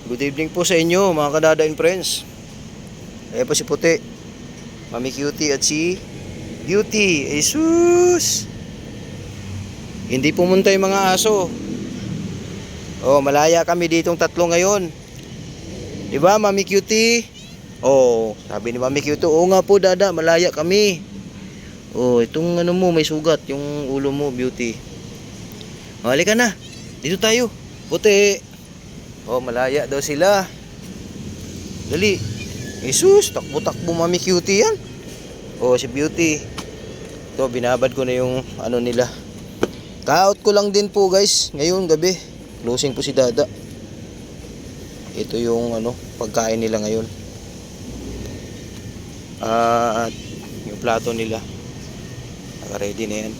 Good evening po sa inyo mga kadada and friends. Ayan po si Puti, Mami Cutie at si Beauty. Jesus! Hindi pumunta yung mga aso. Oh, malaya kami ditong tatlo ngayon. Di ba, Mami Cutie? Oh, sabi ni Mami Cutie, oo nga po dada, malaya kami. Oh, itong ano mo, may sugat yung ulo mo, Beauty. Oh, halika na. Dito tayo. Puti. Oh, malaya daw sila. Dali. Jesus, takbo-takbo Mami Cutie yan. Oh, si Beauty. Ito, binabad ko na yung ano nila. Ka-out ko lang din po guys. Ngayon gabi. Closing po si Dada. Ito yung ano, pagkain nila ngayon. At yung plato nila. Naka-ready na yan.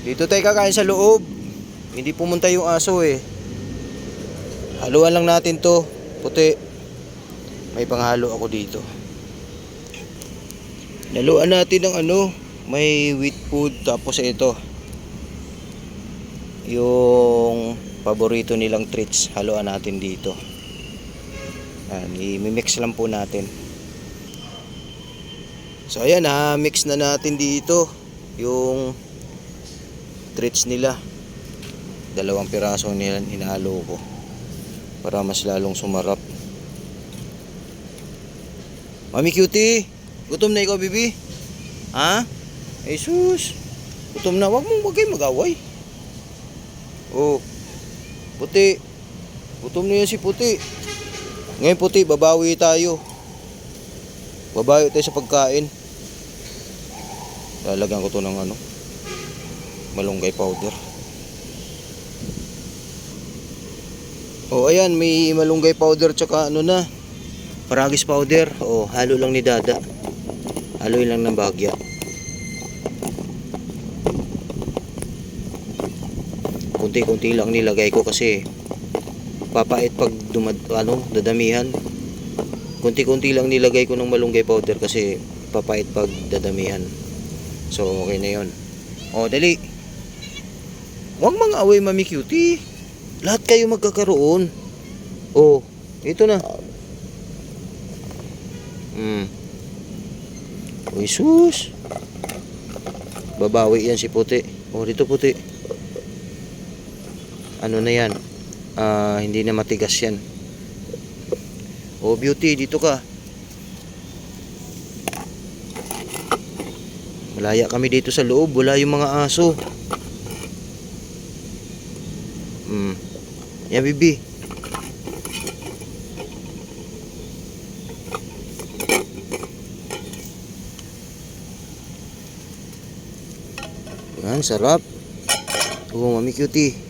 Dito tayo kakain sa loob. Hindi pumunta yung aso eh. Haluan lang natin to. Puti. May panghalo ako dito. Naluan natin ng ano, may wheat food, tapos ito yung paborito nilang treats, haluan natin dito. I-mix lang po natin. So ayan, mix na natin dito yung treats nila. 2 piraso nila hinalo ko para mas lalong sumarap. Mami Cutie, gutom na ikaw, bibi? Ha? Jesus, gutom na. Wag kayong mag-away. Oh, Puti, gutom na yan si Puti. Ngayon Puti, babawi tayo. Babawi tayo sa pagkain. Lalagyan ko to ng ano, malunggay powder. Oh, ayan, may malunggay powder tsaka ano na, paragis powder. Oh, halo lang ni Dada. Haloy lang ng bahagya. Kunti-kunti lang nilagay ko kasi papait pag dadamihan. Kunti-kunti lang nilagay ko ng malunggay powder kasi papait pag dadamihan. So okay na 'yon. Oh, dali. Huwag mga away, Mami Cutie. Lahat kayo magkakaroon. Oh, ito na. Oh, Jesus. Babawi yan si Puti. Oh, dito Puti. Ano na yan? Hindi na matigas yan. Oh, Beauty, dito ka. Malaya kami dito sa loob. Wala yung mga aso. Yan, bibi. Yan, sarap. Oh, Mami Cutie.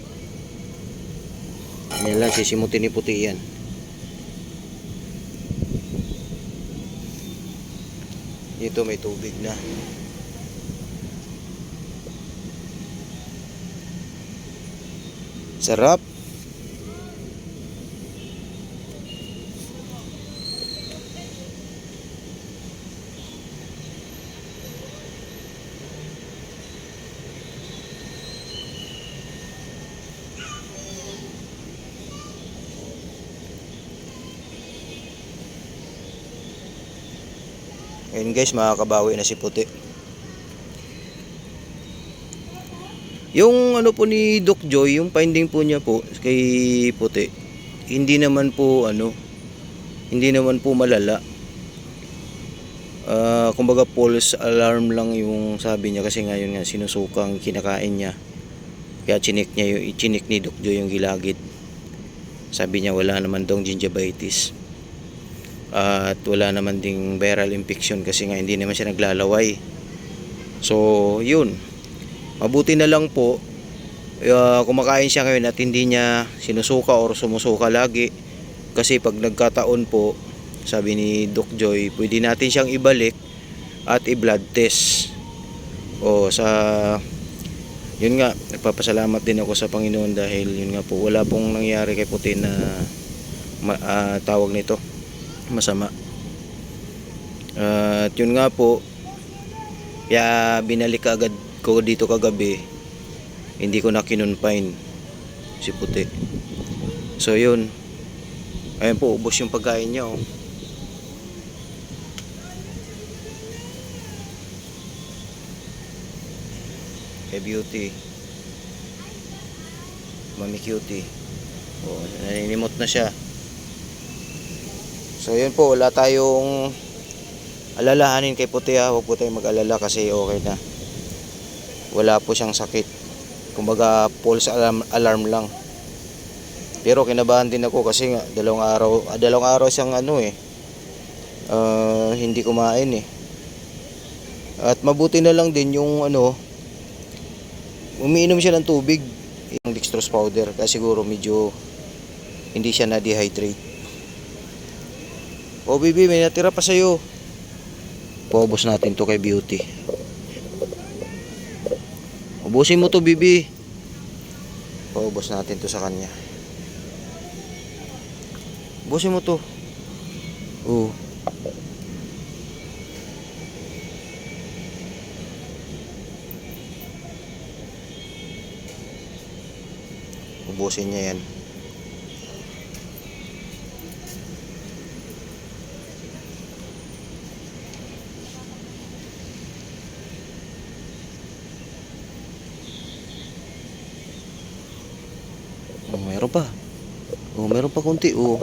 Yan lang, sisimutin ni Puti yan. Dito may tubig na. Sarap. Ayun guys, makakabawi na si Puti. Yung ano po ni Doc Joy, yung finding po niya po kay Puti, hindi naman po malala. Kumbaga false alarm lang yung sabi niya kasi ngayon nga sinusukang kinakain niya. Kaya chinik ni Doc Joy yung gilagid. Sabi niya wala naman daw gingivitis. At wala naman ding viral infection kasi nga hindi naman siya naglalaway. So yun, mabuti na lang po kumakain siya ngayon at hindi niya sinusuka or sumusuka lagi. Kasi pag nagkataon po, sabi ni Doc Joy, pwede natin siyang ibalik at i-blood test. Yun nga, nagpapasalamat din ako sa Panginoon dahil yun nga po, wala pong nangyari kay Puti na tawag nito masama. At yun nga po, kaya binalik agad ko dito kagabi. Hindi ko na kinonfine si Puti. So yun. Ayan po, ubos yung pagkain niya, oh. Kay Beauty. Mami Cutie. Oh, naninimot na siya. So yun po, wala tayong alalahanin kay Puti, ha. Huwag po tayong mag-alala kasi okay na. Wala po siyang sakit. Kumbaga false alarm lang. Pero kinabahan din ako kasi nga dalawang araw siyang hindi kumain eh. At mabuti na lang din yung umiinom siya ng tubig, yung dextrose powder, kasi siguro medyo hindi siya na-dehydrate. Oh baby, may natira pa sa'yo. Paubos natin to kay Beauty. Ubusin mo to, baby. Paubos natin to sa kanya. Ubusin mo to. Oh. Ubusin niya yan. Oh, meron pa. Oh, meron pa konti. Oh.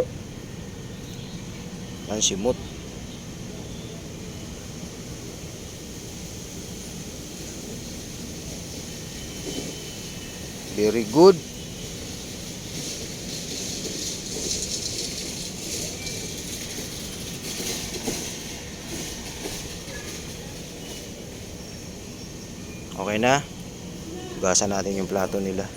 Ang simot. Very good. Okay na. Hugasan natin yung plato nila.